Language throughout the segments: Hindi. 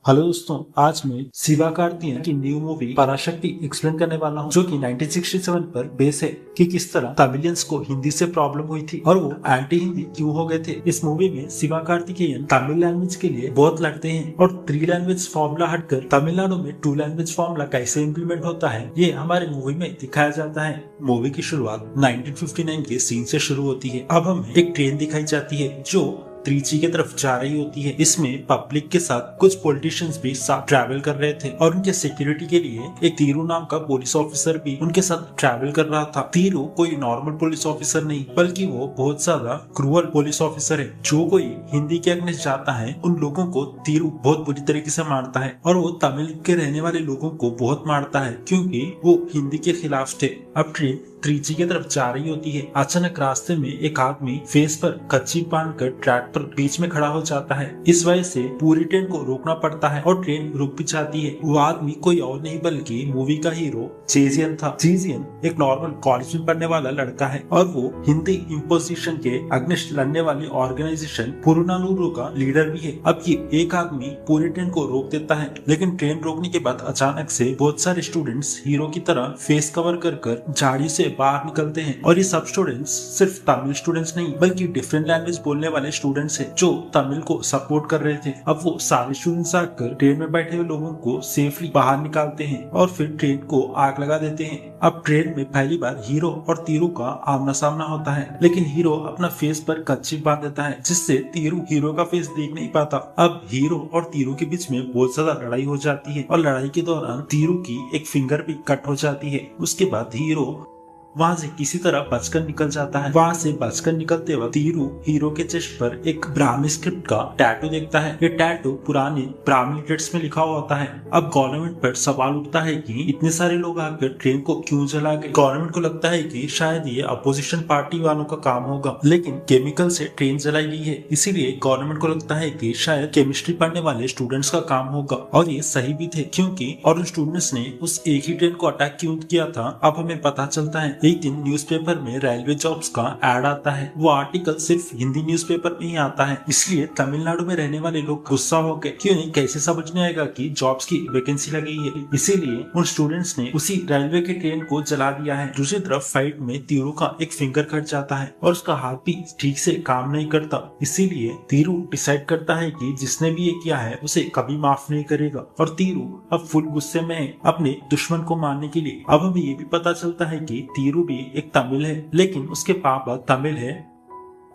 हेलो दोस्तों, आज मैं शिवा कार्तिकेयन की न्यू मूवी पराशक्ति एक्सप्लेन करने वाला हूँ, जो कि 1967 पर बेस है कि किस तरह तमिलियंस को हिंदी से प्रॉब्लम हुई थी और वो एंटी हिंदी क्यों हो गए थे। इस मूवी में शिवा कार्तिकेयन तमिल लैंग्वेज के लिए बहुत लड़ते हैं और 3 लैंग्वेज फॉर्मूला हटकर तमिलनाडु में 2 लैंग्वेज फॉर्मूला कैसे इम्प्लीमेंट होता है, ये हमारे मूवी में दिखाया जाता है। मूवी की शुरुआत 1959 के सीन से शुरू होती है। अब हमें एक ट्रेन दिखाई जाती है जो त्रिची की तरफ जा रही होती है। इसमें पब्लिक के साथ कुछ पॉलिटिशियंस भी साथ ट्रैवल कर रहे थे और उनके सिक्योरिटी के लिए एक तीरू नाम का पुलिस ऑफिसर भी उनके साथ ट्रैवल कर रहा था। तीरू कोई नॉर्मल पुलिस ऑफिसर नहीं, बल्कि वो बहुत ज्यादा क्रूअल पुलिस ऑफिसर है। जो कोई हिंदी के अगेंस्ट जाता है उन लोगों को तीरू बहुत बुरी तरीके से मारता है और वो तमिल के रहने वाले लोगों को बहुत मारता है क्योंकि वो हिंदी के खिलाफ थे। अब ट्रेन त्रिची की तरफ जा रही होती है। अचानक रास्ते में एक आदमी फेस पर कच्ची बांधकर ट्रैक पर बीच में खड़ा हो जाता है। इस वजह से पूरी ट्रेन को रोकना पड़ता है और ट्रेन रुक भी जाती है। वो आदमी कोई और नहीं बल्कि मूवी का हीरो जेजियन था। जेजियन एक नॉर्मल कॉलेज में पढ़ने वाला लड़का है और वो हिंदी इम्पोजिशन के अगेंस्ट लड़ने वाली ऑर्गेनाइजेशन पुरुनानूरू का लीडर भी है। अब ये एक आदमी पूरी ट्रेन को रोक देता है, लेकिन ट्रेन रोकने के बाद अचानक से बहुत सारे स्टूडेंट्स हीरो की तरह फेस कवर कर झाड़ी से बाहर निकलते हैं और ये सब स्टूडेंट्स सिर्फ तमिल स्टूडेंट्स नहीं बल्कि डिफरेंट लैंग्वेज बोलने वाले स्टूडेंट्स हैं जो तमिल को सपोर्ट कर रहे थे। अब वो सारे स्टूडेंट्स आकर ट्रेन में बैठे हुए लोगों को सेफली बाहर निकालते हैं और फिर ट्रेन को आग लगा देते हैं। अब ट्रेन में पहली बार हीरो और तीरू का आमना सामना होता है, लेकिन हीरो अपना फेस पर कच्ची बांध देता है जिससे तीरू हीरो का फेस देख नहीं पाता। अब हीरो और तीरू के बीच में बहुत ज्यादा लड़ाई हो जाती है और लड़ाई के दौरान तीरू की एक फिंगर भी कट हो जाती है। उसके बाद हीरो वहां से किसी तरह बचकर निकल जाता है। वहां से बचकर निकलते वक्त तीरू हीरो के चेस्ट पर एक ब्राह्मी स्क्रिप्ट का टैटू देखता है। ये टैटू पुराने ब्राह्मी लेटर्स में लिखा हुआ होता है। अब गवर्नमेंट पर सवाल उठता है कि इतने सारे लोग आकर ट्रेन को क्यों जला गए। गवर्नमेंट को लगता है कि शायद ये अपोजिशन पार्टी वालों का काम होगा, लेकिन केमिकल से ट्रेन जलाई गई है, इसीलिए गवर्नमेंट को लगता है कि शायद केमिस्ट्री पढ़ने वाले स्टूडेंट्स का काम होगा। और ये सही भी थे क्योंकि और उन स्टूडेंट्स ने उस एक ही ट्रेन को अटैक क्यों किया था, अब हमें पता चलता है। एक दिन न्यूज़पेपर में रेलवे जॉब्स का एड आता है। वो आर्टिकल सिर्फ हिंदी न्यूज़पेपर में ही आता है, इसलिए तमिलनाडु में रहने वाले लोग गुस्सा हो गए क्यों नहीं कैसे समझ नहीं आएगा कि जॉब्स की वैकेंसी लगी है। इसीलिए उन स्टूडेंट्स ने उसी रेलवे के ट्रेन को जला दिया है। दूसरी तरफ फाइट में तीरू का एक फिंगर कट जाता है और उसका हाथ भी ठीक से काम नहीं करता। इसीलिए तीरू डिसाइड करता है कि जिसने भी ये किया है उसे कभी माफ नहीं करेगा और तीरू अब फुल गुस्से में है अपने दुश्मन को मारने के लिए। अब हमें ये भी पता चलता है कि तीरू भी एक तमिल है, लेकिन उसके पापा तमिल है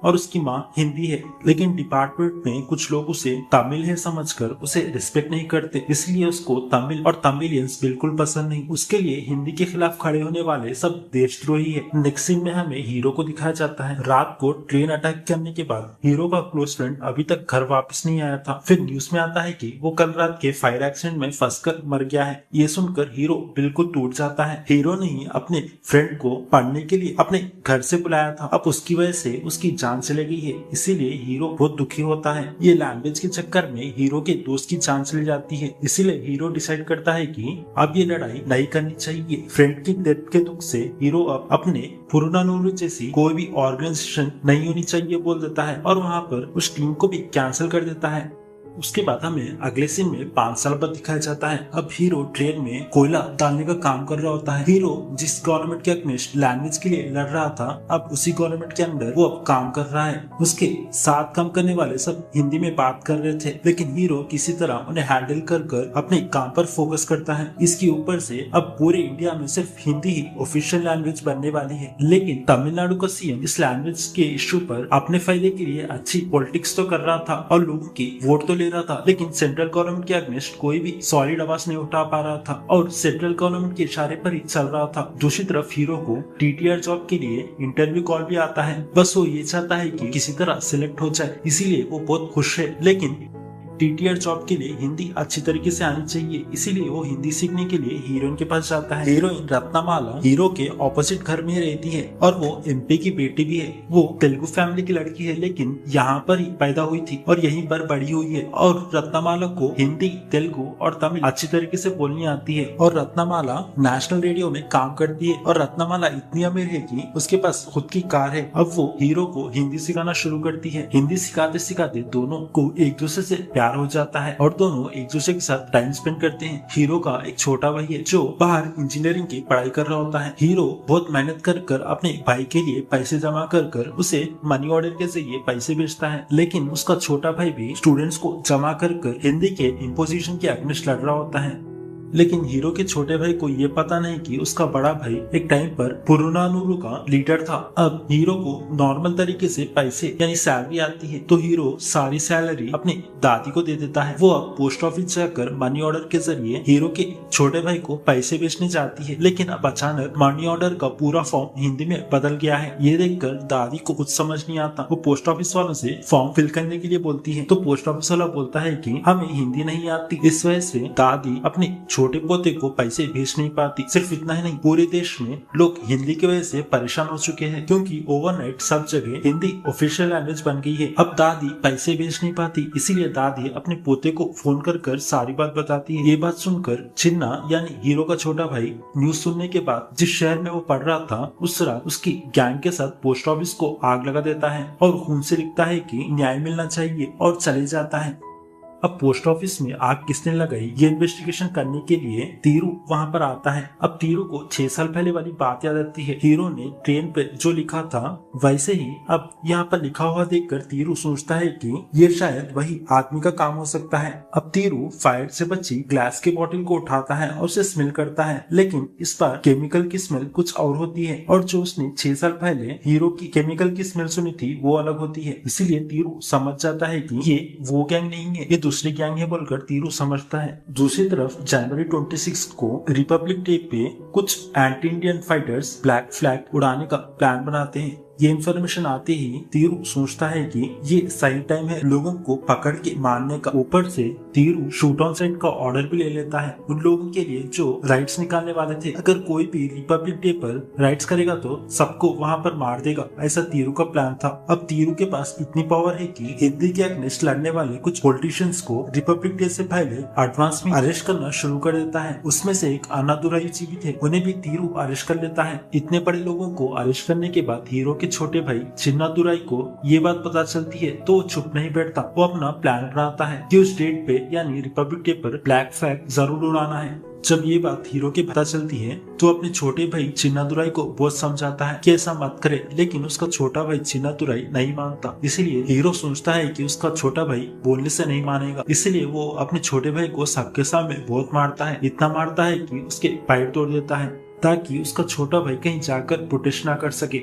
और उसकी माँ हिंदी है, लेकिन डिपार्टमेंट में कुछ लोग उसे तमिल है समझकर उसे रिस्पेक्ट नहीं करते, इसलिए उसको तमिल और तमिलियंस बिल्कुल पसंद नहीं। उसके लिए हिंदी के खिलाफ खड़े होने वाले सब देशद्रोही है। नेक्स्ट सीन में हमें हीरो को दिखाया जाता है। रात को ट्रेन अटैक करने के बाद हीरो का क्लोज फ्रेंड अभी तक घर वापस नहीं आया था। फिर न्यूज में आता है कि वो कल रात के फायर एक्सीडेंट में फंसकर मर गया है। ये सुनकर हीरो बिल्कुल टूट जाता है। हीरो ने ही अपने फ्रेंड को पढ़ने के लिए अपने घर से बुलाया था, अब उसकी वजह से उसकी जान चली गई है, इसीलिए हीरो बहुत दुखी होता है। ये लैंग्वेज के चक्कर में हीरो के दोस्त की जान चली जाती है, इसीलिए हीरो डिसाइड करता है कि अब ये लड़ाई नहीं करनी चाहिए। फ्रेंड की डेथ के दुख से हीरो अब अपने पुरुनानूरू जैसी कोई भी ऑर्गेनाइजेशन नहीं होनी चाहिए बोल देता है और वहाँ पर उस टीम को भी कैंसिल कर देता है। उसके बाद हमें अगले सीन में 5 साल बाद दिखाया जाता है। अब हीरो ट्रेन में कोयला डालने का काम कर रहा होता है। हीरो जिस गवर्नमेंट के अगेंस्ट लैंग्वेज के लिए लड़ रहा था, अब उसी गवर्नमेंट के अंदर वो अब काम कर रहा है। उसके साथ काम करने वाले सब हिंदी में बात कर रहे थे, लेकिन हीरो किसी तरह उन्हें हैंडल कर अपने काम पर फोकस करता है। इसके ऊपर से अब पूरे इंडिया में सिर्फ हिंदी ही ऑफिशियल लैंग्वेज बनने वाली है, लेकिन तमिलनाडु का सीएम इस लैंग्वेज के इश्यू पर अपने फायदे के लिए अच्छी पॉलिटिक्स तो कर रहा था और लोगों की वोट तो ले रहा था, लेकिन सेंट्रल गवर्नमेंट के अगेंस्ट कोई भी सॉलिड आवाज नहीं उठा पा रहा था और सेंट्रल गवर्नमेंट के इशारे पर ही चल रहा था। दूसरी तरफ हीरो को टीटीआर जॉब के लिए इंटरव्यू कॉल भी आता है। बस वो ये चाहता है कि किसी तरह सिलेक्ट हो जाए, इसीलिए वो बहुत खुश है। लेकिन टीटीआर जॉब के लिए हिंदी अच्छी तरीके से आनी चाहिए, इसीलिए वो हिंदी सीखने के लिए हीरोइन के पास जाता है। हीरोइन रत्नमाला हीरो के ऑपोजिट घर में रहती है और वो एमपी की बेटी भी है। वो तेलुगु फैमिली की लड़की है, लेकिन यहाँ पर ही पैदा हुई थी और यहीं पर बड़ी हुई है और रत्नमाला को हिंदी, तेलुगु और तमिल अच्छी तरीके से बोलनी आती है और रत्नमाला नेशनल रेडियो में काम करती है और रत्नमाला इतनी अमीर है कि उसके पास खुद की कार है। अब वो हीरो को हिंदी सिखाना शुरू करती है। हिंदी सिखाते सिखाते दोनों को एक दूसरे से प्यार प्यार हो जाता है और दोनों एक दूसरे के साथ टाइम स्पेंड करते हैं। हीरो का एक छोटा भाई है जो बाहर इंजीनियरिंग की पढ़ाई कर रहा होता है। हीरो बहुत मेहनत कर अपने भाई के लिए पैसे जमा कर उसे मनी ऑर्डर के जरिए पैसे भेजता है, लेकिन उसका छोटा भाई भी स्टूडेंट्स को जमा कर हिंदी के इम्पोजिशन के अगेंस्ट लड़ रहा होता है। लेकिन हीरो के छोटे भाई को ये पता नहीं कि उसका बड़ा भाई एक टाइम पर पुरुनानुरु का लीडर था। अब हीरो को नॉर्मल तरीके से पैसे यानी सैलरी आती है तो हीरो सारी सैलरी अपनी दादी को दे देता है। वो अब पोस्ट ऑफिस जाकर मनी ऑर्डर के जरिए हीरो के छोटे भाई को पैसे भेजने जाती है, लेकिन अब अचानक मनी ऑर्डर का पूरा फॉर्म हिंदी में बदल गया है। ये देखकर दादी को कुछ समझ नहीं आता। वो पोस्ट ऑफिस वालों से फॉर्म फिल करने के लिए बोलती है तो पोस्ट ऑफिस वाला बोलता है कि हमें हिंदी नहीं आती। इस वजह से दादी अपने छोटे पोते को पैसे भेज नहीं पाती। सिर्फ इतना ही नहीं, पूरे देश में लोग हिंदी की वजह से परेशान हो चुके हैं क्योंकि ओवरनाइट सब जगह हिंदी ऑफिशियल लैंग्वेज बन गई है। अब दादी पैसे भेज नहीं पाती, इसीलिए दादी अपने पोते को फोन कर सारी बात बताती है। ये बात सुनकर चिन्ना यानी हीरो का छोटा भाई न्यूज सुनने के बाद जिस शहर में वो पढ़ रहा था उस रात उसकी गैंग के साथ पोस्ट ऑफिस को आग लगा देता है और खून से लिखता है कि न्याय मिलना चाहिए और चले जाता है। अब पोस्ट ऑफिस में आग किसने लगाई ये इन्वेस्टिगेशन करने के लिए तीरू वहां पर आता है। अब तीरू को 6 साल पहले वाली बात याद आती है। हीरो ने ट्रेन पे जो लिखा था वैसे ही अब यहाँ पर लिखा हुआ देखकर तीरू सोचता है कि ये शायद वही आदमी का काम हो सकता है। अब तीरू फायर से बची ग्लास के बोतल को उठाता है और उसे स्मेल करता है, लेकिन इस बार केमिकल की स्मेल कुछ और होती है और जो उसने 6 साल पहले हीरो की केमिकल की स्मेल सुनी थी वो अलग होती है। इसीलिए तीरू समझ जाता है कि ये वो गैंग नहीं है, ये दूसरी गैंग है बोलकर तीरू समझता है। दूसरी तरफ जनवरी 26 को रिपब्लिक डे पे कुछ anti Indian fighters black flag उड़ाने का प्लान बनाते हैं। ये इन्फॉर्मेशन आते ही तीरू सोचता है कि ये सही टाइम है लोगों को पकड़ के मारने का। ऊपर से तीरू शूट ऑन साइट का ऑर्डर भी ले लेता है उन लोगों के लिए जो राइट्स निकालने वाले थे। अगर कोई भी रिपब्लिक डे पर राइट्स करेगा तो सबको वहां पर मार देगा, ऐसा तीरू का प्लान था। अब तीरू के पास इतनी पावर है कि हिंदी के अगेंस्ट लड़ने वाले कुछ पॉलिटिशियंस को रिपब्लिक डे से पहले एडवांस में अरेस्ट करना शुरू कर देता है। उसमें से एक अन्नादुराई जी भी थे, उन्हें भी तीरू अरेस्ट कर लेता है। इतने बड़े लोगों को अरेस्ट करने के बाद हीरो के छोटे भाई चिन्नादुराई को ये बात पता चलती है तो चुप नहीं बैठता। वो अपना प्लान बनाता है कि उस डेट पे यानी रिपब्लिक डे पर ब्लैक फ्लैग जरूर उड़ाना है। जब ये बात हीरो के पता चलती है तो अपने छोटे भाई चिन्नादुराई को बहुत समझाता है कि ऐसा मत करे, लेकिन उसका छोटा भाई चिन्नादुराई नहीं मानता। इसलिए हीरो सोचता है कि उसका छोटा भाई बोलने से नहीं मानेगा, इसलिए वो अपने छोटे भाई को सबके सामने बहुत मारता है। इतना मारता है कि उसके पैर तोड़ देता है ताकि उसका छोटा भाई कहीं जाकर प्रोटेस्ट ना कर सके।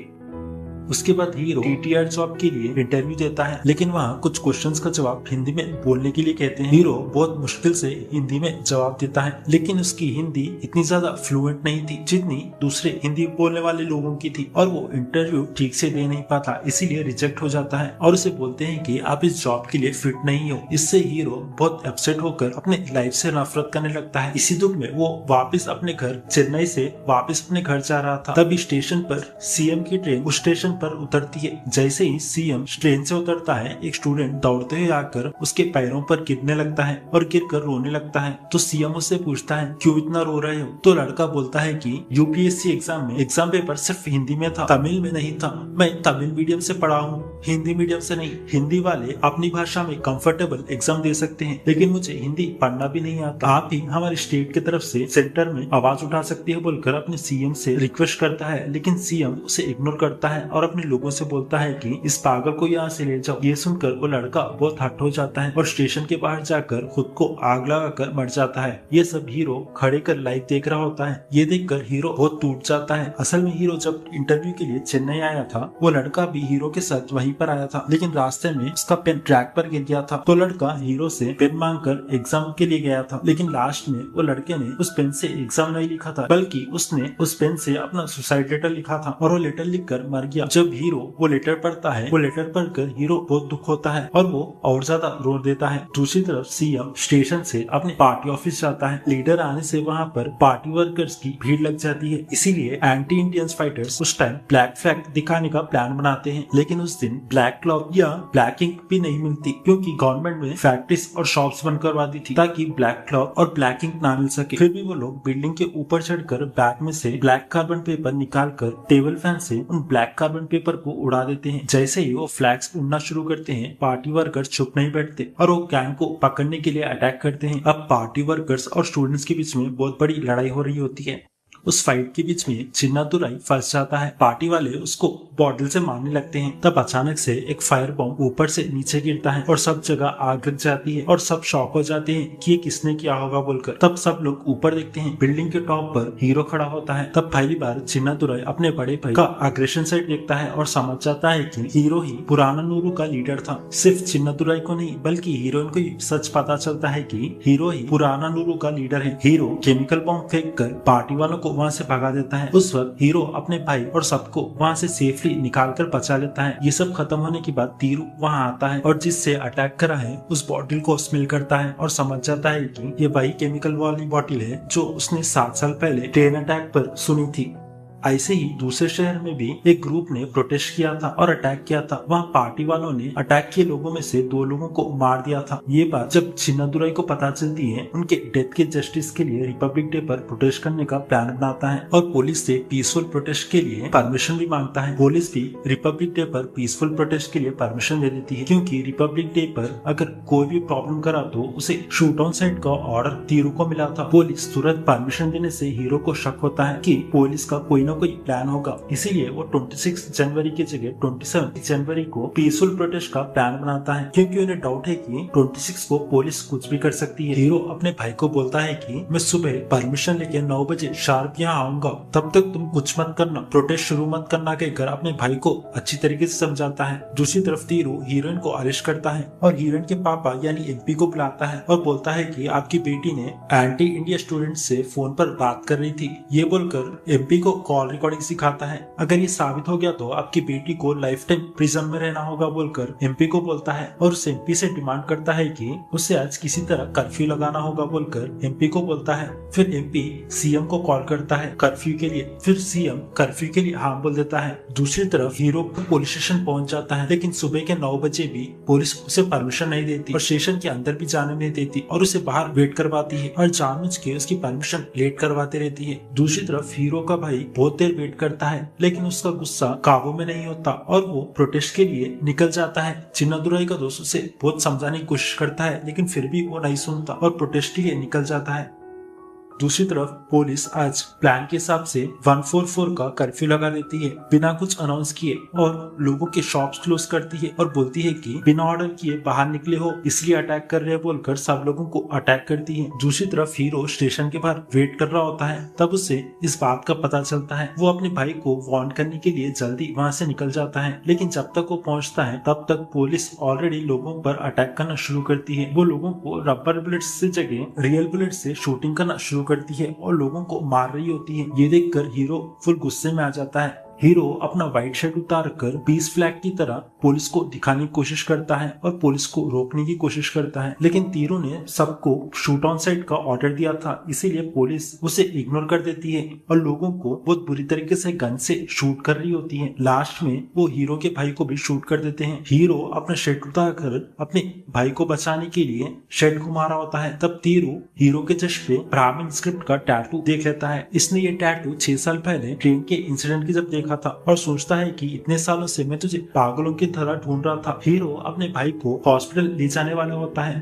उसके बाद हीरो टीटीआर जॉब के लिए इंटरव्यू देता है, लेकिन वहाँ कुछ क्वेश्चंस का जवाब हिंदी में बोलने के लिए कहते हैं। हीरो बहुत मुश्किल से हिंदी में जवाब देता है, लेकिन उसकी हिंदी इतनी ज्यादा फ्लुएंट नहीं थी जितनी दूसरे हिंदी बोलने वाले लोगों की थी और वो इंटरव्यू ठीक से दे नहीं पाता, इसीलिए रिजेक्ट हो जाता है और उसे बोलते हैं कि आप इस जॉब के लिए फिट नहीं हो। इससे हीरो बहुत अपसेट होकर अपने लाइफ से नफरत करने लगता है। इसी दुख में वो वापस अपने घर चेन्नई से वापस अपने घर जा रहा था। तभी स्टेशन पर सीएम की ट्रेन उस स्टेशन पर उतरती है। जैसे ही सीएम ट्रेन से उतरता है एक स्टूडेंट दौड़ते हुए आकर उसके पैरों पर गिरने लगता है और गिरकर रोने लगता है। तो सीएम उससे पूछता है क्यों इतना रो रहे हो? तो लड़का बोलता है कि यूपीएससी एग्जाम में एग्जाम पेपर सिर्फ हिंदी में था, तमिल में नहीं था। मैं तमिल मीडियम से पढ़ा हूँ, हिंदी मीडियम से नहीं। हिंदी वाले अपनी भाषा में कंफर्टेबल एग्जाम दे सकते हैं, लेकिन मुझे हिंदी पढ़ना भी नहीं आता। आप ही हमारे स्टेट की तरफ से सेंटर में आवाज उठा सकती है बोलकर अपने सीएम से रिक्वेस्ट करता है, लेकिन सीएम उसे इग्नोर करता है और अपने लोगों से बोलता है कि इस पागल को यहाँ से ले जाओ। ये सुनकर वो लड़का बहुत हट हो जाता है और स्टेशन के बाहर जाकर खुद को आग लगाकर मर जाता है। ये सब हीरो खड़े कर लाइव देख रहा होता है। ये देखकर हीरो बहुत टूट जाता है। असल में हीरो जब इंटरव्यू के लिए चेन्नई आया था वो लड़का भी हीरो के साथ वहीं पर आया था, लेकिन रास्ते में उसका पेन ट्रैक पर गिर गया था। तो लड़का हीरो से पेन मांगकर एग्जाम के लिए गया था, लेकिन लास्ट में वो लड़के ने उस पेन से एग्जाम नहीं लिखा था, बल्कि उसने उस पेन से अपना सुसाइड लेटर लिखा था और वो लेटर लिखकर मर गया। जब हीरो वो लेटर पढ़ता है, वो लेटर पढ़कर हीरो बहुत दुख होता है और वो और ज्यादा रो देता है। दूसरी तरफ सीएम स्टेशन से अपने पार्टी ऑफिस जाता है। लीडर आने से वहाँ पर पार्टी वर्कर्स की भीड़ लग जाती है, इसीलिए एंटी इंडियन फाइटर्स उस टाइम ब्लैक फ्लैग दिखाने का प्लान बनाते हैं। लेकिन उस दिन ब्लैक क्लॉथ या ब्लैक इंक भी नहीं मिलती, क्योंकि गवर्नमेंट ने फैक्ट्रीज और शॉप्स बंद करवा दी थी ताकि ब्लैक क्लॉथ और ब्लैक इंक ना मिल सके। फिर भी वो लोग बिल्डिंग के ऊपर चढ़कर बैग में से ब्लैक कार्बन पेपर निकाल कर टेबल फैन से उन ब्लैक कार्बन कार्बन पेपर को उड़ा देते हैं। जैसे ही वो फ्लैग्स उड़ना शुरू करते हैं, पार्टी वर्कर्स चुप नहीं बैठते और वो गैंग को पकड़ने के लिए अटैक करते हैं। अब पार्टी वर्कर्स और स्टूडेंट्स के बीच में बहुत बड़ी लड़ाई हो रही होती है। उस फाइट के बीच में चिन्नादुराई फंस जाता है। पार्टी वाले उसको बॉटल से मारने लगते हैं। तब अचानक से एक फायर बॉम्ब ऊपर से नीचे गिरता है और सब जगह आग लग जाती है और सब शॉक हो जाते हैं कि ये किसने किया होगा बोलकर। तब सब लोग ऊपर देखते हैं, बिल्डिंग के टॉप पर हीरो खड़ा होता है। तब पहली बार चिन्नादुराई अपने बड़े भाई का अग्रेशन साइड देखता है और समझ जाता है कि हीरो ही पुराना नूरू का लीडर था। सिर्फ चिन्नादुराई को नहीं बल्कि हीरोइन को ही सच पता चलता है कि हीरो ही पुराना नूरू का लीडर है। हीरो केमिकल बॉम्ब फेंक कर पार्टी वालों को वहाँ से भगा देता है। उस वक्त हीरो अपने भाई और सबको वहाँ से सेफली निकाल कर बचा लेता है। ये सब खत्म होने के बाद तीरू वहाँ आता है और जिससे अटैक करा है उस बॉटल को स्मेल करता है और समझ जाता है कि ये वही केमिकल वाली बॉटल है जो उसने 7 साल पहले ट्रेन अटैक पर सुनी थी। ऐसे ही दूसरे शहर में भी एक ग्रुप ने प्रोटेस्ट किया था और अटैक किया था। वहाँ पार्टी वालों ने अटैक किए लोगों में से 2 लोगों को मार दिया था। ये बात जब चिन्नादुराई को पता चलती है, उनके डेथ के जस्टिस के लिए रिपब्लिक डे पर प्रोटेस्ट करने का प्लान बनाता है और पुलिस से पीसफुल प्रोटेस्ट के लिए परमिशन भी मांगता है। पुलिस भी रिपब्लिक डे पर पीसफुल प्रोटेस्ट के लिए परमिशन दे देती है, क्योंकि रिपब्लिक डे पर अगर कोई भी प्रॉब्लम करा तो उसे शूट ऑन साइट का ऑर्डर तीरू को मिला था। पुलिस तुरंत परमिशन देने से हीरो को शक होता है कि पुलिस का कोई कोई प्लान होगा, इसीलिए वो 26 जनवरी की जगह 27 जनवरी को पीसफुल प्रोटेस्ट का प्लान बनाता है, क्योंकि उन्हें डाउट है कि 26 को पुलिस कुछ भी कर सकती है। हीरो अपने भाई को बोलता है कि मैं सुबह परमिशन लेके 9 बजे शार्प यहाँ आऊंगा, तब तक तुम कुछ मत करना, प्रोटेस्ट शुरू मत करना कहकर अपने भाई को अच्छी तरीके से समझाता है। दूसरी तरफ तीरू हीरोइन को अरेस्ट करता है और हीरोइन के पापा यानी एमपी को बुलाता है और बोलता है कि आपकी बेटी ने एंटी इंडिया स्टूडेंट से फोन पर बात कर रही थी। ये बोलकर एमपी को कॉल रिकॉर्डिंग सिखाता है। अगर ये साबित हो गया तो आपकी बेटी को लाइफ टाइम प्रिजन में रहना होगा बोलकर एमपी को बोलता है और उस एमपी से डिमांड करता है कि उसे आज किसी तरह कर्फ्यू लगाना होगा बोलकर एमपी को बोलता है। फिर एमपी सीएम को कॉल करता है कर्फ्यू के लिए, फिर सीएम कर्फ्यू के लिए हाँ बोल देता है। दूसरी तरफ हीरो पुलिस स्टेशन पहुंच जाता है, लेकिन सुबह के 9 बजे भी पुलिस उसे परमिशन नहीं देती और स्टेशन के अंदर भी जाने नहीं देती और उसे बाहर वेट करवाती है और जानबूझ के उसकी परमिशन लेट करवाते रहती है। दूसरी तरफ हीरो का भाई बहुत देर वेट करता है, लेकिन उसका गुस्सा काबू में नहीं होता और वो प्रोटेस्ट के लिए निकल जाता है। चिन्नादुराई का दोस्त उसे बहुत समझाने की कोशिश करता है, लेकिन फिर भी वो नहीं सुनता और प्रोटेस्ट के लिए निकल जाता है। दूसरी तरफ पुलिस आज प्लान के हिसाब से 144 का कर्फ्यू लगा देती है बिना कुछ अनाउंस किए और लोगों के शॉप्स क्लोज करती है और बोलती है कि बिना ऑर्डर किए बाहर निकले हो इसलिए अटैक कर रहे हैं बोलकर सब लोगों को अटैक करती है। दूसरी तरफ हीरो स्टेशन के बाहर वेट कर रहा होता है, तब उसे इस बात का पता चलता है। वो अपने भाई को वार्न करने के लिए जल्दी वहाँ से निकल जाता है, लेकिन जब तक वो पहुँचता है तब तक पुलिस ऑलरेडी लोगों पर अटैक करना शुरू करती है। वो लोगों को रबर बुलेट से जगह रियल बुलेट से शूटिंग करना शुरू करती है और लोगों को मार रही होती है। ये देखकर हीरो फुल गुस्से में आ जाता है। हीरो अपना व्हाइट शर्ट उतार कर पीस फ्लैग की तरह पुलिस को दिखाने की कोशिश करता है और पुलिस को रोकने की कोशिश करता है, लेकिन तीरू ने सबको शूट ऑन साइट का ऑर्डर दिया था, इसीलिए पुलिस उसे इग्नोर कर देती है और लोगों को बहुत बुरी तरीके से गन से शूट कर रही होती है। लास्ट में वो हीरो के भाई को भी शूट कर देते हैं। हीरो अपना शर्ट उतार कर अपने भाई को बचाने के लिए शर्ट घुमा रहा होता है, तब तीरू हीरो के चेस्ट पे ब्राह्मण स्क्रिप्ट का टैटू देख लेता है। इसने ये टैटू 6 साल पहले ट्रेन के इंसिडेंट की जब देखा था और सोचता है कि इतने सालों से मैं तुझे पागलों की तरह ढूंढ रहा था। हीरो अपने भाई को हॉस्पिटल ले जाने वाला होता है,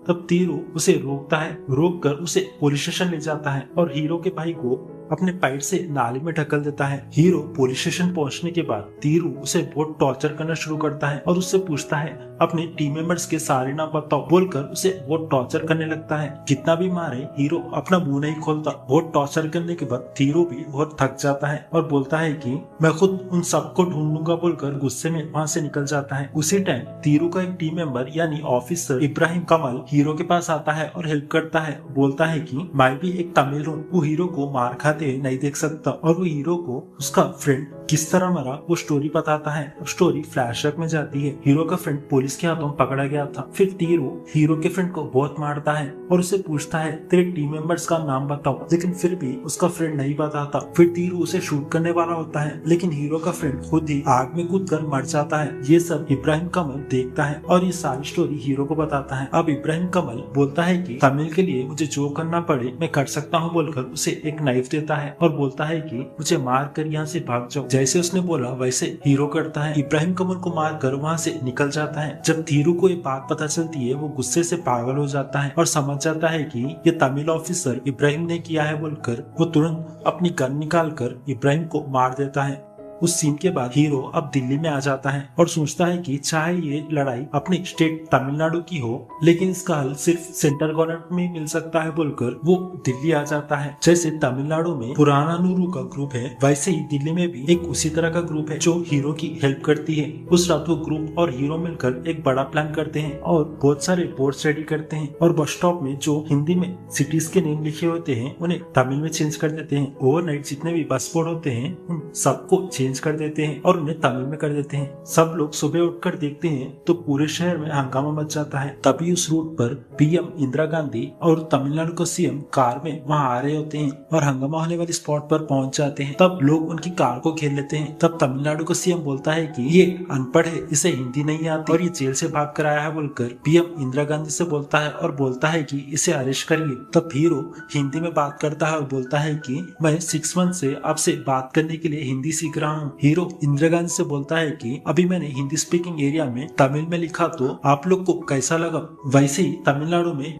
तब तीरू उसे रोकता है। रोक कर उसे पुलिस स्टेशन ले जाता है और हीरो के भाई को अपने पैर से नाली में ढकल देता है। हीरो पुलिस स्टेशन पहुंचने के बाद तीरू उसे बहुत टॉर्चर करना शुरू करता है और उससे पूछता है अपने टीम मेंबर्स के सारे नाम बताओ बोलकर उसे बहुत टॉर्चर करने लगता है। कितना भी मारे हीरो अपना मुंह नहीं खोलता। बहुत टॉर्चर करने के बाद तीरू भी बहुत थक जाता है और बोलता है कि मैं खुद उन सबको ढूंढूंगा बोलकर गुस्से में वहाँ से निकल जाता है। उसी टाइम तीरू का एक टीम मेंबर यानी ऑफिसर इब्राहिम कमल हीरो के पास आता है और हेल्प करता है। बोलता है कि मैं भी एक तमिल हूँ, वो हीरो को मार खाते नहीं देख सकता और वो हीरो को उसका फ्रेंड किस तरह मरा वो स्टोरी बताता है। स्टोरी फ्लैशबैक में जाती है। हीरो का फ्रेंड पुलिस के हाथों पकड़ा गया था। फिर तीरू हीरो के फ्रेंड को बहुत मारता है और उसे पूछता है तेरे टीम मेंबर्स का नाम बताओ, लेकिन फिर भी उसका फ्रेंड नहीं बताता। फिर तीरू उसे शूट करने वाला होता है, लेकिन हीरो का फ्रेंड खुद ही आग में कूद कर मर जाता है। ये सब इब्राहिम कमल देखता है और ये सारी स्टोरी हीरो को बताता है। अब इब्राहिम कमल बोलता है कि तमिल के लिए मुझे जो करना पड़े मैं कर सकता हूँ बोलकर उसे एक नाइफ देता है और बोलता है कि मुझे मार कर यहाँ से भाग जाओ। जैसे उसने बोला वैसे हीरो करता है, इब्राहिम कमर को मारकर वहाँ से निकल जाता है। जब धीरू को ये बात पता चलती है वो गुस्से से पागल हो जाता है और समझ जाता है कि ये तमिल ऑफिसर इब्राहिम ने किया है बोलकर वो तुरंत अपनी गन निकालकर इब्राहिम को मार देता है। उस सीन के बाद हीरो अब दिल्ली में आ जाता है और सोचता है कि चाहे ये लड़ाई अपने स्टेट तमिलनाडु की हो लेकिन इसका हल सिर्फ सेंट्रल गवर्नमेंट में ही मिल सकता है बोलकर वो दिल्ली आ जाता है। जैसे तमिलनाडु में पुरानानुरु का ग्रुप है वैसे ही दिल्ली में भी एक उसी तरह का ग्रुप है जो हीरो की हेल्प करती है। उस रात वो ग्रुप और हीरो मिलकर एक बड़ा प्लान करते हैं और बहुत सारे बोर्ड्स रेडी करते हैं और बस स्टॉप में जो हिंदी में सिटीज के नेम लिखे होते हैं उन्हें तमिल में चेंज कर देते हैं। ओवरनाइट जितने भी बस बोर्ड होते हैं उन सबको चेंज कर देते हैं और उन्हें तमिल में कर देते हैं। सब लोग सुबह उठकर देखते हैं तो पूरे शहर में हंगामा मच जाता है। तभी उस रूट पर पीएम इंदिरा गांधी और तमिलनाडु का सीएम कार में वहां आ रहे होते हैं और हंगामा होने वाली स्पॉट पर पहुंच जाते हैं। तब लोग उनकी कार को घेर लेते हैं। तब तमिलनाडु का सीएम बोलता है कि ये अनपढ़ है, इसे हिंदी नहीं आती और ये जेल से भाग कर आया है बोलकर पीएम इंदिरा गांधी से बोलता है और बोलता है कि इसे अरेस्ट करिए। तब हीरो हिंदी में बात करता है और बोलता है कि मैं 6 मंथ से आपसे बात करने के लिए हिंदी सीख रहा हूँ। हीरो इंदिरा गांधी से बोलता है कि अभी मैंने हिंदी स्पीकिंग एरिया में तमिल में लिखा तो आप लोग को कैसा लगा। वैसे ही तमिलनाडु में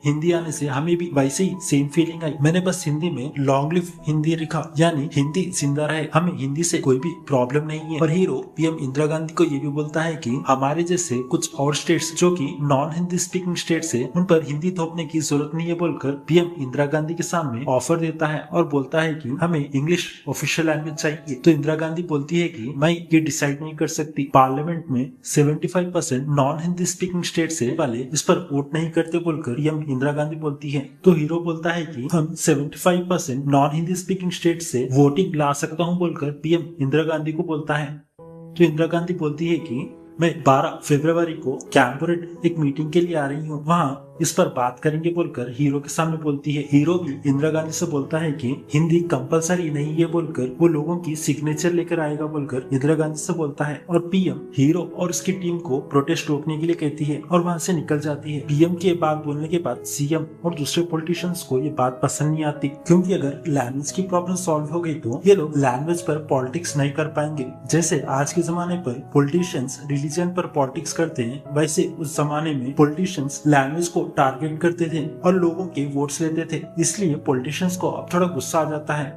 हिंदी आने से हमें भी वैसे ही सेम फीलिंग आई। मैंने बस हिंदी में लॉन्ग लिव हिंदी लिखा यानी हिंदी जिंदा रहे, हमें हिंदी से कोई भी प्रॉब्लम नहीं है। और हीरो पीएम इंदिरा गांधी को ये भी बोलता है कि हमारे जैसे कुछ और स्टेट्स जो कि नॉन हिंदी स्पीकिंग स्टेट्स है उन पर हिंदी थोपने की जरूरत नहीं है बोलकर पीएम इंदिरा गांधी के सामने ऑफर देता है और बोलता है कि हमें इंग्लिश ऑफिशियल लैंग्वेज चाहिए। तो इंदिरा गांधी बोलती है कि मैं ये डिसाइड नहीं कर सकती, पार्लियामेंट में 75% नॉन हिंदी स्पीकिंग स्टेट्स है वाले इस पर वोट नहीं करते बोलकर पीएम इंदिरा गांधी बोलती है। तो हीरो बोलता है कि हम 75% नॉन हिंदी स्पीकिंग स्टेट से वोटिंग ला सकता हूं बोलकर पीएम इंदिरा गांधी को बोलता है। तो इंदिरा गांधी बोलती है कि मैं 12 फरवरी को कैंपरेट एक मीटिंग के लिए आ रही हूँ, वहाँ इस पर बात करेंगे बोलकर हीरो के सामने बोलती है। हीरो भी इंदिरा गांधी से बोलता है कि हिंदी कंपलसरी नहीं है बोलकर वो लोगों की सिग्नेचर लेकर आएगा बोलकर इंदिरा गांधी से बोलता है। और पीएम हीरो और उसकी टीम को प्रोटेस्ट रोकने के लिए कहती है और वहां से निकल जाती है। पीएम के बात बोलने के बाद सीएम और दूसरे पॉलिटिशियंस को ये बात पसंद नहीं आती क्योंकि अगर लैंग्वेज की प्रॉब्लम सॉल्व हो गई तो ये लोग लैंग्वेज पर पॉलिटिक्स नहीं कर पाएंगे। जैसे आज के जमाने पर पॉलिटिशियंस रिलीजन पर पॉलिटिक्स करते हैं वैसे उस जमाने में पॉलिटिशियंस लैंग्वेज को टारगेट करते थे और लोगों के वोट्स लेते थे। इसलिए पॉलिटिशियंस को अब थोड़ा गुस्सा आ जाता है।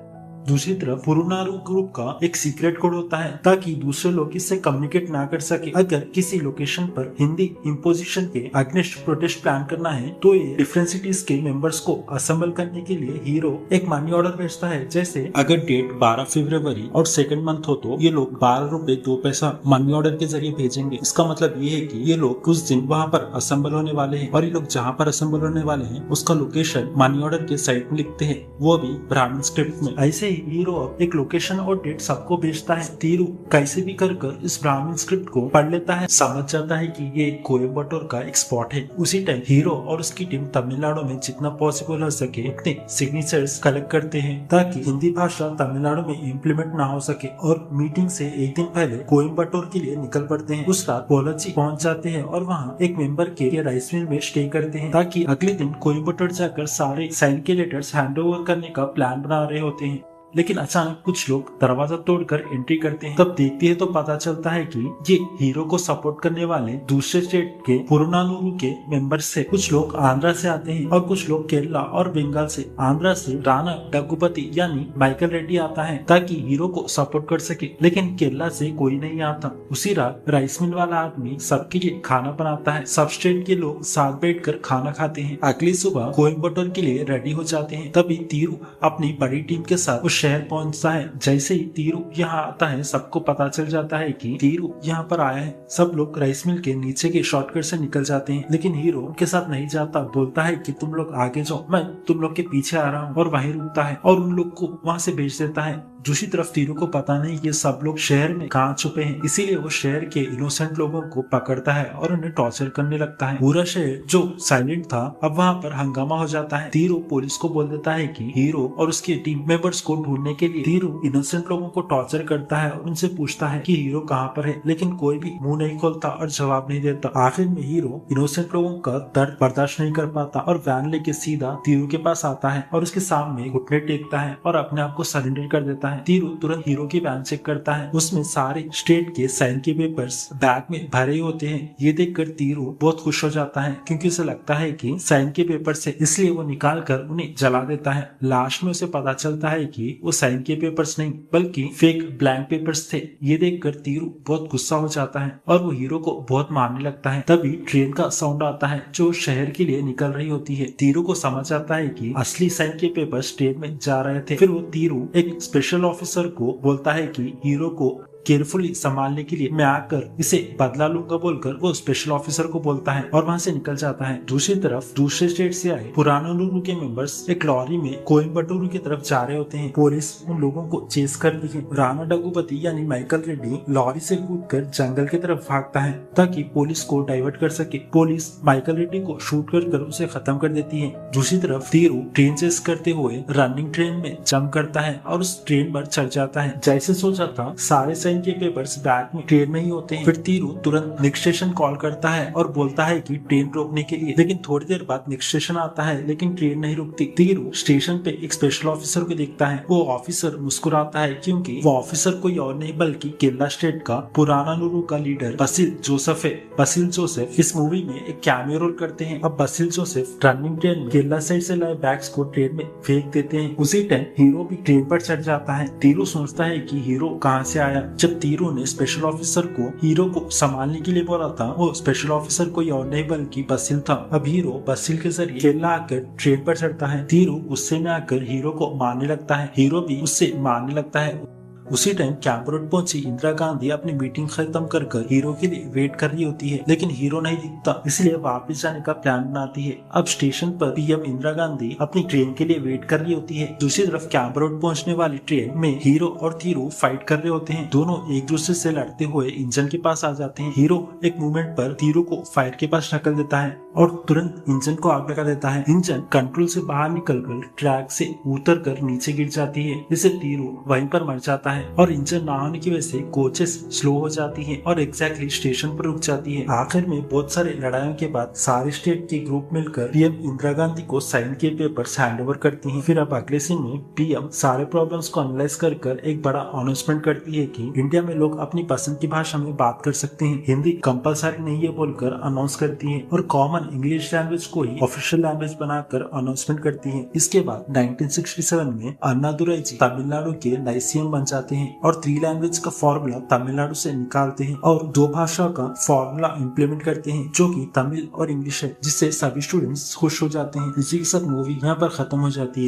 दूसरी तरफ पुरुनारू ग्रुप का एक सीक्रेट कोड होता है ताकि दूसरे लोग इससे कम्युनिकेट ना कर सके। अगर किसी लोकेशन पर हिंदी इम्पोजिशन के अगेंस्ट प्रोटेस्ट प्लान करना है तो ये डिफरेंट सिटीज के मेंबर्स को असेंबल करने के लिए हीरो एक मनी ऑर्डर भेजता है। जैसे अगर डेट 12 फरवरी और सेकंड मंथ हो तो ये लोग 12 रुपए 2 पैसा मनी ऑर्डर के जरिए भेजेंगे। इसका मतलब ये है कि ये लोग कुछ दिन वहाँ पर असेंबल होने वाले हैं और ये लोग जहाँ पर असेंबल होने वाले हैं उसका लोकेशन मनी ऑर्डर के साइड में लिखते हैं, वो भी ब्राह्मण स्क्रिप्ट में। ऐसे हीरो अब एक लोकेशन और डेट सबको भेजता है। तीरू कैसे भी कर इस ब्राह्मण स्क्रिप्ट को पढ़ लेता है, समझ जाता है कि ये कोयम्बटूर का एक स्पॉट है। उसी टाइम हीरो और उसकी टीम तमिलनाडु में जितना पॉसिबल हो सके उतने सिग्नेचर्स कलेक्ट करते हैं ताकि हिंदी भाषा तमिलनाडु में इम्प्लीमेंट ना हो सके और मीटिंग से एक दिन पहले कोयम्बटूर के लिए निकल पड़ते हैं। उस रात पोलाची पहुंच जाते हैं और वहाँ एक मेंबर के राइस मिल में स्टे करते हैं ताकि अगले दिन कोयम्बटूर जाकर सारे साइन के लेटर्स हैंड ओवर करने का प्लान बना रहे होते हैं। लेकिन अचानक कुछ लोग दरवाजा तोड़कर एंट्री करते हैं। तब देखते हैं तो पता चलता है कि ये हीरो को सपोर्ट करने वाले दूसरे स्टेट के पुरुनानुरु के मेंबर्स से कुछ लोग आंध्रा से आते हैं और कुछ लोग केरला और बंगाल से। आंध्रा से राणा डग्गुपति यानी माइकल रेड्डी आता है ताकि हीरो को सपोर्ट कर सके, लेकिन केरला से कोई नहीं आता। उसी रात राइस मिल वाला आदमी सबके लिए खाना बनाता है। सब स्टेट के लोग साथ बैठकर खाना खाते हैं। अगली सुबह कोयम्बटूर के लिए रेडी हो जाते हैं। तभी तीरू अपनी बड़ी टीम के साथ शहर पहुंचता है। जैसे ही तीरू यहाँ आता है सबको पता चल जाता है कि तीरू यहाँ पर आया है। सब लोग राइस मिल के नीचे के शॉर्टकट से निकल जाते हैं, लेकिन हीरो उनके साथ नहीं जाता। बोलता है कि तुम लोग आगे जाओ, मैं तुम लोग के पीछे आ रहा हूँ, और वहीं रुकता है और उन लोग को वहाँ से भेज देता है। दूसरी तरफ तीरू को पता नहीं कि सब लोग शहर में कहाँ छुपे हैं, इसीलिए वो शहर के इनोसेंट लोगों को पकड़ता है और उन्हें टॉर्चर करने लगता है। पूरा शहर जो साइलेंट था अब वहाँ पर हंगामा हो जाता है। तीरू पुलिस को बोल देता है कि हीरो और उसके टीम मेंबर्स को ढूंढने के लिए तीरू इनोसेंट लोगों को टॉर्चर करता है और उनसे पूछता है कि हीरो कहाँ पर है, लेकिन कोई भी मुंह नहीं खोलता और जवाब नहीं देता। आखिर में हीरो इनोसेंट लोगों का दर्द बर्दाश्त नहीं कर पाता और वैन लेके सीधा तीरू के पास आता है और उसके सामने घुटने टेकता है और अपने आप को सरेंडर कर देता आता है। तीरू तुरंत हीरो की बैग चेक करता है, उसमें सारे स्टेट के साइन के पेपर्स बैग में भरे होते हैं। ये देखकर तीरू बहुत खुश हो जाता है क्योंकि उसे लगता है कि साइन के पेपर्स है, इसलिए वो निकाल कर उन्हें जला देता है। लास्ट में उसे पता चलता है कि वो साइन के पेपर्स नहीं बल्कि फेक ब्लैंक पेपर्स थे। ये देखकर तीरू बहुत गुस्सा हो जाता है और वो हीरो को बहुत मारने लगता है। तभी ट्रेन का साउंड आता है जो शहर के लिए निकल रही होती है। तीरू को समझ आता है कि असली साइन के पेपर्स ट्रेन में जा रहे थे। फिर वो तीरू एक स्पेशल ऑफिसर को बोलता है कि हीरो को केयरफुली संभालने के लिए मैं आकर इसे बदला लूंगा बोलकर वो स्पेशल ऑफिसर को बोलता है और वहाँ से निकल जाता है। दूसरी तरफ दूसरे स्टेट से आए पुरानानुरु के मेंबर्स एक लॉरी में कोयम्बटूर की तरफ जा रहे होते हैं। पुलिस उन लोगों को चेस करती है। राणा डगुपति यानी माइकल रेड्डी लॉरी से कूदकर जंगल की तरफ भागता है ताकि पुलिस को डाइवर्ट कर सके। पुलिस माइकल रेड्डी को शूट कर उसे खत्म कर देती है। दूसरी तरफ तीरू ट्रेन चेस करते हुए रनिंग ट्रेन में जंप करता है और उस ट्रेन पर चढ़ जाता है। जैसे सोचा था सारे साइन के पेपर्स बैग में ट्रेन में ही होते हैं। फिर तीरू तुरंत नेक्स्ट स्टेशन कॉल करता है और बोलता है कि ट्रेन रोकने के लिए, लेकिन थोड़ी देर बाद नेक्स्ट स्टेशन आता है लेकिन ट्रेन नहीं रुकती। तीरू स्टेशन पे एक स्पेशल ऑफिसर को देखता है। वो ऑफिसर मुस्कुराता है क्योंकि वो ऑफिसर कोई और नहीं बल्कि केरला स्टेट का पुरानानुरु का लीडर बसिल जोसेफ है। बसिल जोसेफ इस मूवी में एक कैमियो रोल करते हैं। अब बसिल जोसेफ रनिंग ट्रेन में केरला साइड से लाए बैग्स को ट्रेन में फेंक देते हैं। उसी टाइम हीरो भी ट्रेन पर चढ़ जाता है। तीरू सोचता है कि हीरो कहाँ से आया। जब तीरू ने स्पेशल ऑफिसर को हीरो को संभालने के लिए बोला था, वो स्पेशल ऑफिसर कोई और नहीं बल्कि बसिल था। अब हीरो बसिल के जरिए केरला आकर ट्रेन पर चढ़ता है। तीरू गुस्से में आकर हीरो को मारने लगता है। हीरो भी उससे मारने लगता है। उसी टाइम कैंप रोड पहुंची इंदिरा गांधी अपनी मीटिंग खत्म कर हीरो के लिए वेट कर रही होती है, लेकिन हीरो नहीं दिखता, इसलिए वापस जाने का प्लान बनाती है। अब स्टेशन पर पीएम इंदिरा गांधी अपनी ट्रेन के लिए वेट कर रही होती है। दूसरी तरफ कैंप रोड पहुंचने वाली ट्रेन में हीरो और तीरू फाइट कर रहे होते हैं। दोनों एक दूसरे से लड़ते हुए इंजन के पास आ जाते हैं। हीरो एक मूवमेंट पर तीरू को फायर के पास ढकल देता है और तुरंत इंजन को आग लगा देता है। इंजन कंट्रोल से बाहर निकलकर ट्रैक से उतर कर नीचे गिर जाती है, जिससे तीरू वहीं पर मर जाता है और इंजन ना होने की वजह से कोचेस स्लो हो जाती है और एग्जैक्टली स्टेशन पर रुक जाती है। आखिर में बहुत सारे लड़ाइयों के बाद सारे स्टेट के ग्रुप मिलकर पीएम इंदिरा गांधी को साइन के पेपर्स हैंड ओवर करती हैं। फिर अब अगले सीन में पीएम सारे प्रॉब्लम्स को एनालाइज कर एक बड़ा अनाउंसमेंट करती है कि इंडिया में लोग अपनी पसंद की भाषा में बात कर सकते हैं, हिंदी कंपलसरी नहीं है बोलकर अनाउंस करती है और कॉमन इंग्लिश लैंग्वेज को ही ऑफिशियल लैंग्वेज बनाकर अनाउंसमेंट करती है। इसके बाद 1967 में अन्नादुराई जी तमिलनाडु के नए सीएम बन जाते हैं और 3 लैंग्वेज का फॉर्मूला तमिलनाडु से निकालते हैं और 2 भाषा का फॉर्मूला इम्प्लीमेंट करते हैं जो कि तमिल और इंग्लिश है, जिससे सभी स्टूडेंट्स खुश हो जाते हैं। इसी के साथ मूवी यहाँ पर खत्म हो जाती है।